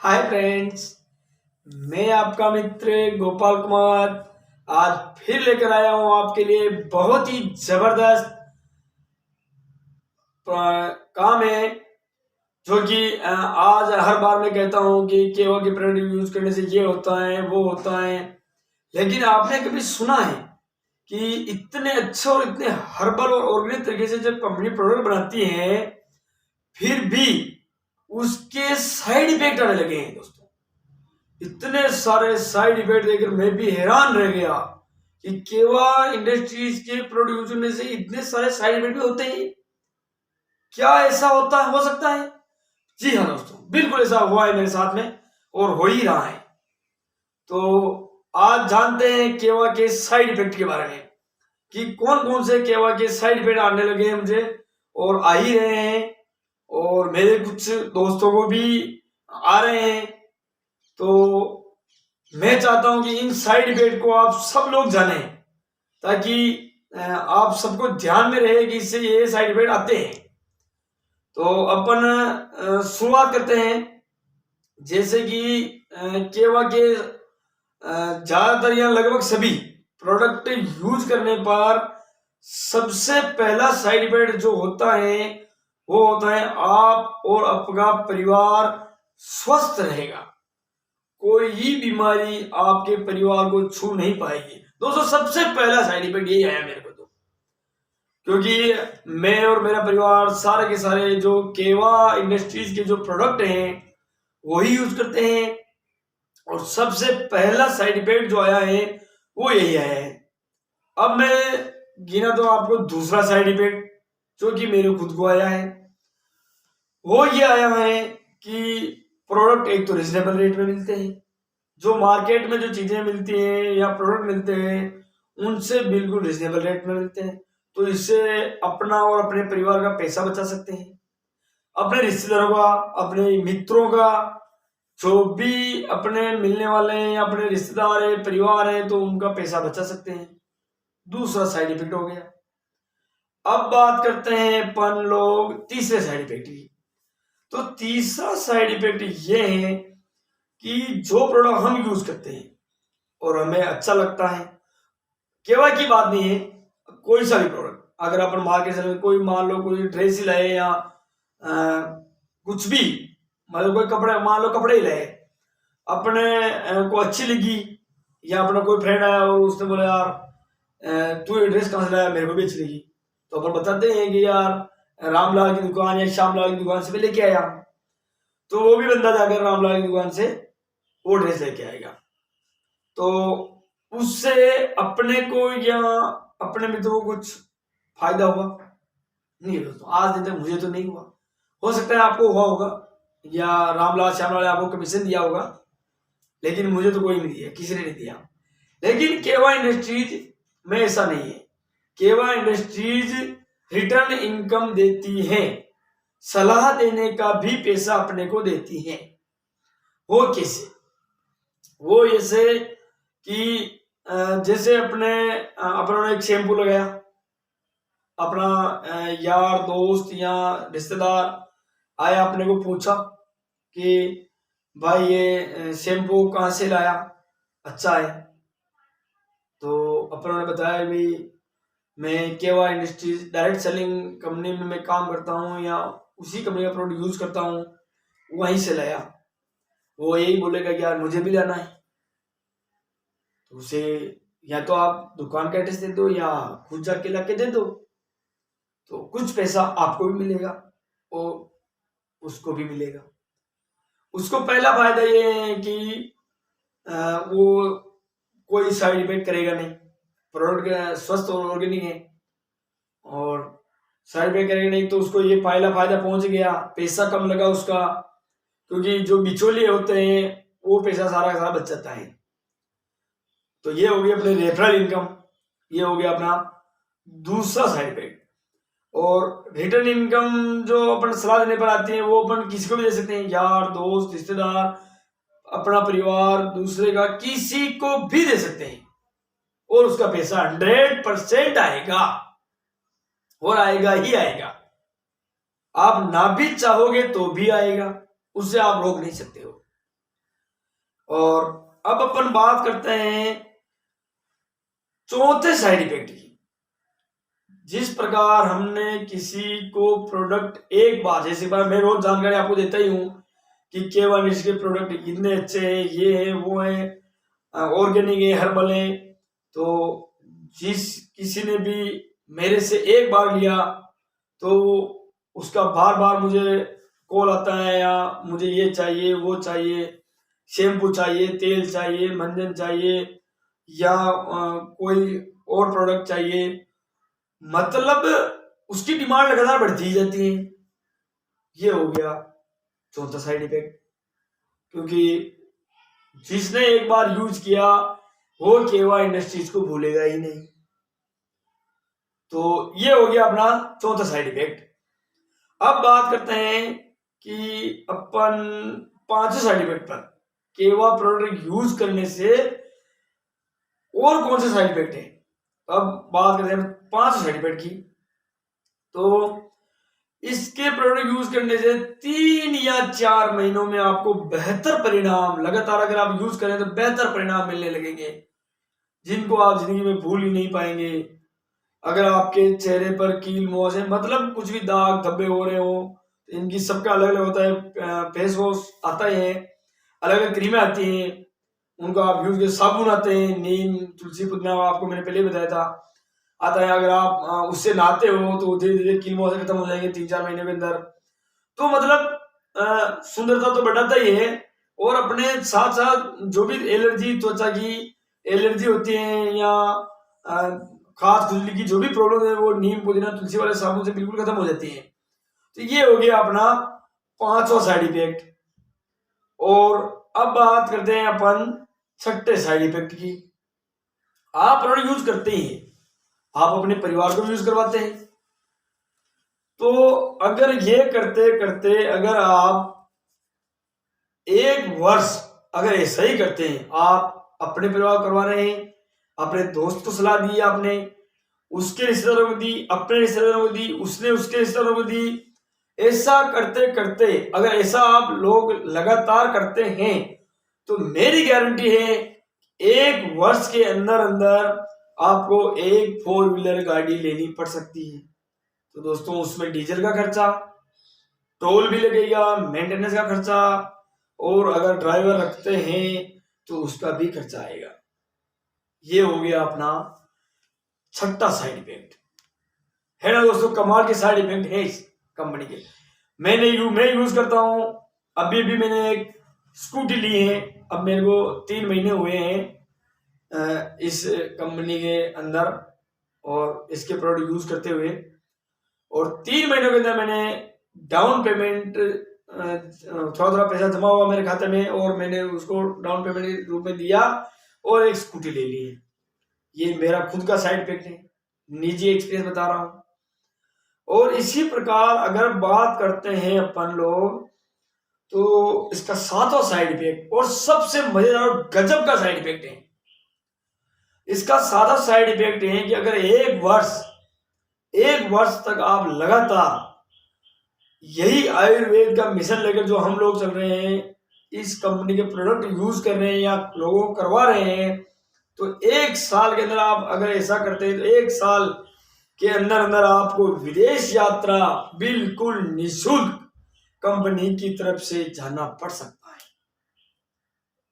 Hi friends, मैं आपका मित्र गोपाल कुमार आज फिर लेकर आया हूं आपके लिए बहुत ही जबरदस्त काम है। जो कि आज हर बार मैं कहता हूं कि केवा के प्रोडक्ट यूज करने से ये होता है वो होता है, लेकिन आपने कभी सुना है कि इतने अच्छे और इतने हर्बल और ऑर्गेनिक तरीके से जब कंपनी प्रोडक्ट बनाती है फिर भी उसके साइड इफेक्ट आने लगे हैं दोस्तों। इतने सारे साइड इफेक्ट देखकर मैं भी हैरान रह गया कि केवा इंडस्ट्रीज के प्रोड्यूस में से इतने सारे साइड इफेक्ट भी होते हैं। क्या ऐसा होता है, हो सकता है? जी हाँ दोस्तों, बिल्कुल ऐसा हुआ है मेरे साथ में और हो ही रहा है। तो आज जानते हैं केवा के साइड इफेक्ट के बारे में कि कौन कौन से केवा के साइड इफेक्ट आने लगे हैं मुझे और आ ही रहे हैं और मेरे कुछ दोस्तों को भी आ रहे हैं। तो मैं चाहता हूं कि इन साइड इफेक्ट को आप सब लोग जानें ताकि आप सबको ध्यान में रहे कि इससे ये साइड इफेक्ट आते हैं। तो अपन शुरुआत करते हैं। जैसे कि केवा के ज्यादातर या लगभग सभी प्रोडक्ट यूज करने पर सबसे पहला साइड इफेक्ट जो होता है वो होता है आप और आपका परिवार स्वस्थ रहेगा। कोई ही बीमारी आपके परिवार को छू नहीं पाएगी। दोस्तों सबसे पहला साइड इफेक्ट यही आया मेरे को, तो क्योंकि मैं और मेरा परिवार सारे के सारे जो केवा इंडस्ट्रीज के जो प्रोडक्ट हैं वही यूज करते हैं और सबसे पहला साइड इफेक्ट जो आया है वो यही आया है। अब मैं गिना तो आपको दूसरा साइड इफेक्ट जो कि मेरे खुद को आया है वो ये आया है कि प्रोडक्ट एक तो रिजनेबल रेट में मिलते हैं। जो मार्केट में जो चीजें मिलती हैं या प्रोडक्ट मिलते हैं उनसे बिल्कुल रिजनेबल रेट में मिलते हैं। तो इससे अपना और अपने परिवार का पैसा बचा सकते हैं, अपने रिश्तेदारों का, अपने मित्रों का, जो भी अपने मिलने वाले हैं या अपने रिश्तेदार है, परिवार है, तो उनका पैसा बचा सकते हैं। दूसरा साइड इफेक्ट हो गया। अब बात करते हैं अपन लोग तीसरे साइड इफेक्ट की। तो तीसरा साइड इफेक्ट ये है कि जो प्रोडक्ट हम यूज करते हैं और हमें अच्छा लगता है, केवा की बात नहीं है, कोई सा भी प्रोडक्ट अगर अपन मार्केट से कोई मान लो कोई ड्रेस ही लाए या कुछ भी, मतलब कोई कपड़े, मान लो कपड़े ही लाए, अपने को अच्छी लगी या अपना कोई फ्रेंड आया और उसने बोला यार तू ये ड्रेस कहाँ से लाया, मेरे को भी अच्छी लगी, तो अपन बताते हैं कि यार रामलाल की दुकान या श्यामलाल की दुकान से मैं लेके आया। तो वो भी बंदा जाकर रामलाल की दुकान से वो ड्रेस लेके आएगा। तो उससे अपने को या अपने मित्रों को कुछ फायदा हुआ नहीं है दोस्तों। आज दिन तक मुझे तो नहीं हुआ, हो सकता है आपको हुआ होगा या रामलाल श्यामलाल आपको कमीशन दिया होगा, लेकिन मुझे तो कोई नहीं दिया, किसी ने नहीं दिया। लेकिन केवा इंडस्ट्रीज में ऐसा नहीं है। केवा इंडस्ट्रीज रिटर्न इनकम देती है, सलाह देने का भी पैसा अपने को देती है। वो कैसे? वो ऐसे कि जैसे अपनों ने एक शैम्पू लगाया, अपना यार दोस्त या रिश्तेदार आया, अपने को पूछा कि भाई ये शैम्पू कहाँ से लाया, अच्छा है। तो अपनों ने बताया भी मैं केवा इंडस्ट्रीज डायरेक्ट सेलिंग कंपनी में मैं काम करता हूँ या उसी कंपनी का प्रोडक्ट यूज करता हूँ, वहीं से लाया। वो यही बोलेगा कि यार मुझे भी लाना है, तो उसे या तो आप दुकान का एड्रेस दे दो या खुद जाके ला के दे दो, तो कुछ पैसा आपको भी मिलेगा और उसको भी मिलेगा। उसको पहला फायदा ये है कि वो कोई साइड इफेक्ट करेगा नहीं, प्रोडक्ट स्वस्थ और ऑर्गेनिक है और साइड इफेक्ट करेगा नहीं, तो उसको ये पहला फायदा पहुंच गया, पैसा कम लगा उसका, क्योंकि जो बिचौलिए होते हैं वो पैसा सारा का सारा बच जाता है। तो ये हो गया अपने रेफरल इनकम, ये हो गया अपना दूसरा साइड इफेक्ट। और रिटर्न इनकम जो अपन सलाह देने पर आती है वो अपन किसी को भी दे सकते हैं, यार दोस्त रिश्तेदार, अपना परिवार, दूसरे का, किसी को भी दे सकते हैं और उसका पैसा 100% आएगा और आएगा ही आएगा। आप ना भी चाहोगे तो भी आएगा, उससे आप रोक नहीं सकते हो। और अब अपन बात करते हैं चौथे साइड इफेक्ट की। जिस प्रकार हमने किसी को प्रोडक्ट एक बार, जैसे बार मैं रोज जानकारी आपको देता ही हूँ कि K1 के प्रोडक्ट कितने अच्छे हैं, ये है वो है, ऑर्गेनिक है, हर्बल है। तो जिस किसी ने भी मेरे से एक बार लिया तो उसका बार बार मुझे कॉल आता है, या मुझे ये चाहिए वो चाहिए, शैम्पू चाहिए, तेल चाहिए, मंजन चाहिए, या कोई और प्रोडक्ट चाहिए। मतलब उसकी डिमांड लगातार बढ़ती ही जाती है। ये हो गया चौथा साइड इफेक्ट, क्योंकि जिसने एक बार यूज किया वो केवा इंडस्ट्रीज को भूलेगा ही नहीं। तो ये हो गया अपना चौथा साइड इफेक्ट। अब बात करते हैं कि अपन पांचवें साइड इफेक्ट पर, केवा प्रोडक्ट यूज करने से और कौन से साइड इफेक्ट है। अब बात करते हैं पांच साइड इफेक्ट की। तो इसके प्रोडक्ट यूज करने से 3 या 4 महीनों में आपको बेहतर परिणाम, लगातार अगर आप यूज करें तो बेहतर परिणाम मिलने लगेंगे, जिनको आप जिंदगी में भूल ही नहीं पाएंगे। अगर आपके चेहरे पर कील मोच है, मतलब कुछ भी दाग धब्बे हो रहे हो, तो इनकी सबका अलग अलग होता है। फेस वॉश आता है, अलग अलग क्रीमें आती हैं, उनको आप यूज कर, साबुन आते हैं, नीम, तुलसी, पुदीना, आपको मैंने पहले बताया था, आता है। अगर आप उससे नहाते हो तो धीरे धीरे कील मोच खत्म हो जाएंगे 3-4 महीने के अंदर। तो मतलब सुंदरता तो बढ़ाता ही है, और अपने साथ साथ जो भी एलर्जी, त्वचा की एलर्जी होती है, या खास खुजली की जो भी प्रॉब्लम है, वो नीम, पुदीना, तुलसी वाले साबुन से बिल्कुल खत्म हो जाती है। तो ये हो गया अपना पांचवा साइड इफेक्ट। और अब बात करते हैं अपन छठे साइड इफेक्ट की। आप प्रोडक्ट यूज करते ही हैं, आप अपने परिवार को यूज करवाते हैं। तो अगर ये करते करते अगर आप 1 वर्ष अगर ऐसा ही करते हैं, आप अपने परिवार को करवा रहे हैं, अपने दोस्त को सलाह दी आपने, उसके रिश्तेदारों को दी, अपने रिश्तेदारों को दी, उसने उसके रिश्तेदारों को दी, ऐसा करते करते अगर ऐसा आप लोग लगातार करते हैं तो मेरी गारंटी है 1 वर्ष के अंदर अंदर आपको एक 4 व्हीलर गाड़ी लेनी पड़ सकती है। तो दोस्तों उसमें डीजल का खर्चा, टोल भी लगेगा, मेंटेनेंस का खर्चा, और अगर ड्राइवर रखते हैं तो उसका भी खर्चा आएगा। ये हो गया अपना छठा साइड इफेक्ट, है ना दोस्तों। कमाल के साइड इफेक्ट है इस कंपनी के। मैं यूज करता हूं। अभी भी मैंने एक स्कूटी ली है, अब मेरे को 3 महीने हुए हैं इस कंपनी के अंदर और इसके प्रोडक्ट यूज करते हुए। और 3 महीनों के अंदर मैंने डाउन पेमेंट, थोड़ा थोड़ा पैसा जमा हुआ मेरे खाते में, और मैंने उसको डाउन पेमेंट के रूप में दिया और एक स्कूटी ले ली है। ये मेरा खुद का साइड इफेक्ट है, निजी एक्सपीरियंस बता रहा हूं। और इसी प्रकार अगर बात करते हैं अपन लोग, तो इसका 7वां साइड इफेक्ट और सबसे मजेदार और गजब का साइड इफेक्ट है। इसका 7वां साइड इफेक्ट है कि अगर 1 वर्ष तक आप लगातार यही आयुर्वेद का मिशन लेकर जो हम लोग चल रहे हैं, इस कंपनी के प्रोडक्ट यूज कर रहे हैं या लोगों को करवा रहे हैं, तो 1 साल के अंदर आप अगर ऐसा करते हैं तो 1 साल के अंदर अंदर आपको विदेश यात्रा बिल्कुल निःशुल्क कंपनी की तरफ से जाना पड़ सकता है।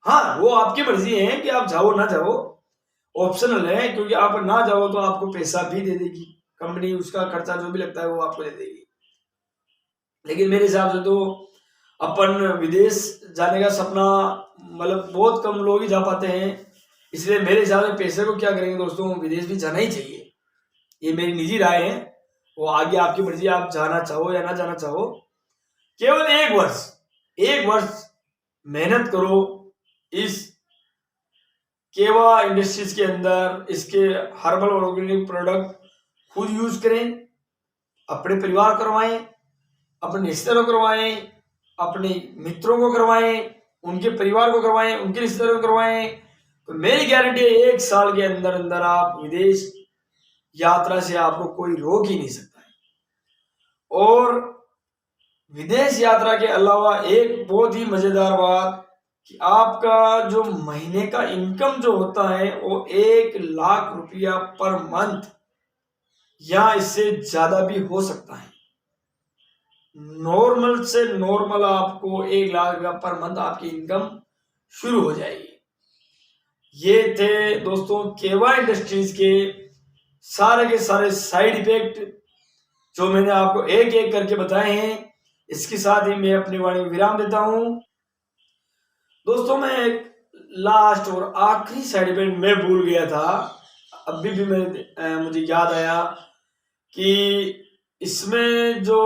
हाँ, वो आपकी मर्जी है कि आप जाओ ना जाओ, ऑप्शनल है, क्योंकि आप ना जाओ तो आपको पैसा भी दे देगी कंपनी, उसका खर्चा जो भी लगता है वो आपको दे देगी। लेकिन मेरे हिसाब से तो अपन विदेश जाने का सपना, मतलब बहुत कम लोग ही जा पाते हैं, इसलिए मेरे हिसाब से पैसे को क्या करेंगे दोस्तों, विदेश भी जाना ही चाहिए। ये मेरी निजी राय है, वो आगे आपकी मर्जी, आप जाना चाहो या ना जाना चाहो। केवल 1 वर्ष मेहनत करो इस केवा इंडस्ट्रीज के अंदर, इसके हर्बल और ऑर्गेनिक प्रोडक्ट खुद यूज करें, अपने परिवार करवाएं, अपने रिश्तेदारों को करवाएं, अपने मित्रों को करवाएं, उनके परिवार को करवाएं, उनके रिश्तेदारों को करवाएं। तो मेरी गारंटी है 1 साल के अंदर अंदर आप विदेश यात्रा से आपको कोई रोक ही नहीं सकता है। और विदेश यात्रा के अलावा एक बहुत ही मजेदार बात कि आपका जो महीने का इनकम जो होता है वो 1 लाख रुपया पर मंथ या इससे ज्यादा भी हो सकता है। नॉर्मल से नॉर्मल आपको 1 लाख रुपया पर मंथ आपकी इनकम शुरू हो जाएगी। ये थे दोस्तों केवा इंडस्ट्रीज के सारे साइड इफेक्ट जो मैंने आपको एक एक करके बताए हैं। इसके साथ ही मैं अपनी वाणी में विराम देता हूं। दोस्तों मैं एक लास्ट और आखिरी साइड इफेक्ट मैं भूल गया था, अभी भी मुझे याद आया कि इसमें जो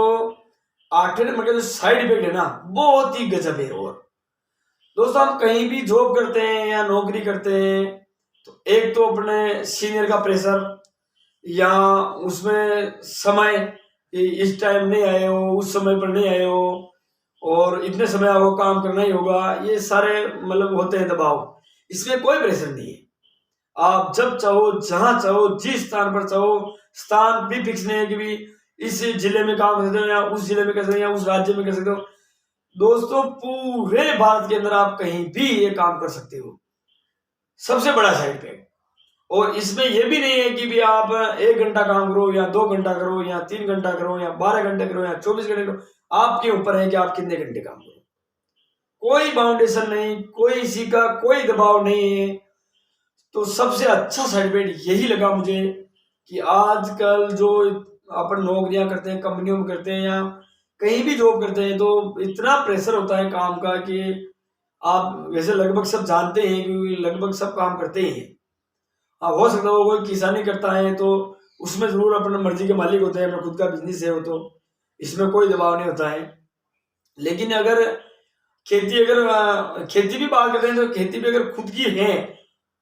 8वें नंबर का जो साइड इफेक्ट है ना, बहुत ही गजब है। और दोस्तों हम कहीं भी जॉब करते हैं या नौकरी करते हैं तो एक तो अपने सीनियर का प्रेशर या उसमें समय, इस टाइम नहीं आए हो, उस समय पर नहीं आए हो और इतने समय आपको काम करना ही होगा, ये सारे मतलब होते हैं दबाव। इसमें कोई प्रेशर नहीं है। आप जब चाहो, जहां चाहो, जिस स्थान पर चाहो, स्थान भी फिक्स नहीं है कि भी इस जिले में काम कर सकते हो या उस जिले में कर सकते हो या उस राज्य में कर सकते हो। दोस्तों पूरे भारत के अंदर आप कहीं भी ये काम कर सकते हो, सबसे बड़ा साइड पे। और इसमें यह भी नहीं है कि भी आप 1 घंटा काम करो या 2 घंटा करो या 3 घंटा करो या 12 घंटे करो या 24 घंटे करो, आपके ऊपर है कि आप कितने घंटे काम करो। कोई बाउंडेशन नहीं, कोई इसी का कोई दबाव नहीं है। तो सबसे अच्छा सर्टिफिकेट यही लगा मुझे कि आजकल जो अपन नौकरियां करते हैं, कंपनियों में करते हैं या कहीं भी जॉब करते हैं, तो इतना प्रेशर होता है काम का कि आप वैसे लगभग सब जानते हैं क्योंकि लगभग सब काम करते ही हैं। अब हो सकता है कोई किसानी करता है तो उसमें जरूर अपने मर्जी के मालिक होते हैं, अपना खुद का बिजनेस है वो, तो इसमें कोई दबाव नहीं होता है। लेकिन अगर खेती भी बात करते हैं तो खेती भी अगर खुद की है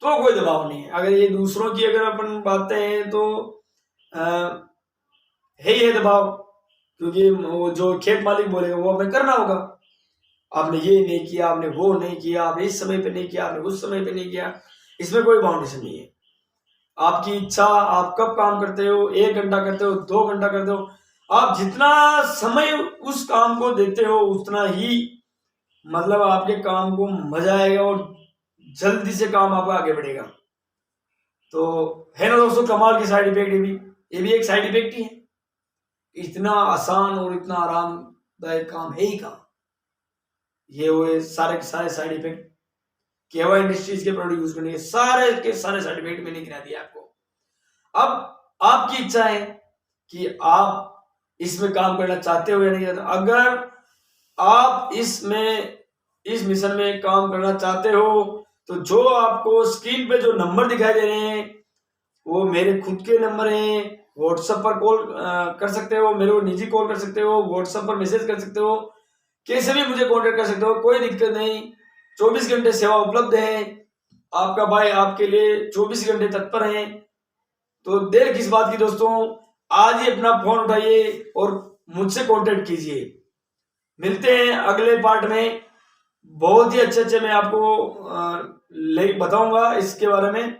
तो कोई दबाव नहीं है। अगर ये दूसरों की अगर अपन बातें हैं तो है ही है दबाव, क्योंकि वो जो खेत मालिक बोलेगा वो हमें करना होगा। आपने ये नहीं किया, आपने वो नहीं किया, आपने इस समय पे नहीं किया, आपने उस समय पे नहीं किया, इसमें कोई बाउंडेशन नहीं है। आपकी इच्छा, आप कब काम करते हो, 1 घंटा करते हो, 2 घंटा करते हो, आप जितना समय उस काम को देते हो उतना ही मतलब आपके काम को मजा आएगा और जल्दी से काम आपका आगे बढ़ेगा। तो है ना दोस्तों कमाल की साइड इफेक्ट, ये भी एक साइड इफेक्ट ही है। इतना आसान और इतना आरामदायक काम है ही कहाँ। ये हुए सारे के सारे साइड इफेक्ट केवा इंडस्ट्रीज के प्रोडक्ट यूज करने के सारे साइड इफेक्ट मैंने गिना दिया आपको। अब आपकी इच्छा है कि आप इसमें काम करना चाहते हो या नहीं चाहते। अगर आप इस मिशन में काम करना चाहते हो तो जो आपको स्क्रीन पे जो नंबर दिखाई दे रहे हैं वो मेरे खुद के नंबर हैं। व्हाट्सएप पर कॉल कर सकते हो, मेरे को निजी कॉल कर सकते हो, व्हाट्सएप पर मैसेज कर सकते हो, कैसे भी मुझे कांटेक्ट कर सकते हो, कोई दिक्कत नहीं। 24 घंटे सेवा उपलब्ध है। आपका भाई आपके लिए 24 घंटे तत्पर है। तो देर किस बात की दोस्तों, आज ही अपना फोन उठाइए और मुझसे कांटेक्ट कीजिए। मिलते हैं अगले पार्ट में। बहुत ही अच्छे मैं आपको बताऊंगा इसके बारे में।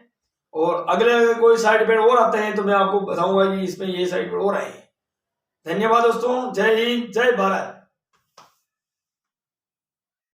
और अगले अगर कोई साइड इफेक्ट और आते हैं तो मैं आपको बताऊंगा कि इसमें ये साइड इफेक्ट और आए हैं। धन्यवाद दोस्तों। जय हिंद, जय भारत।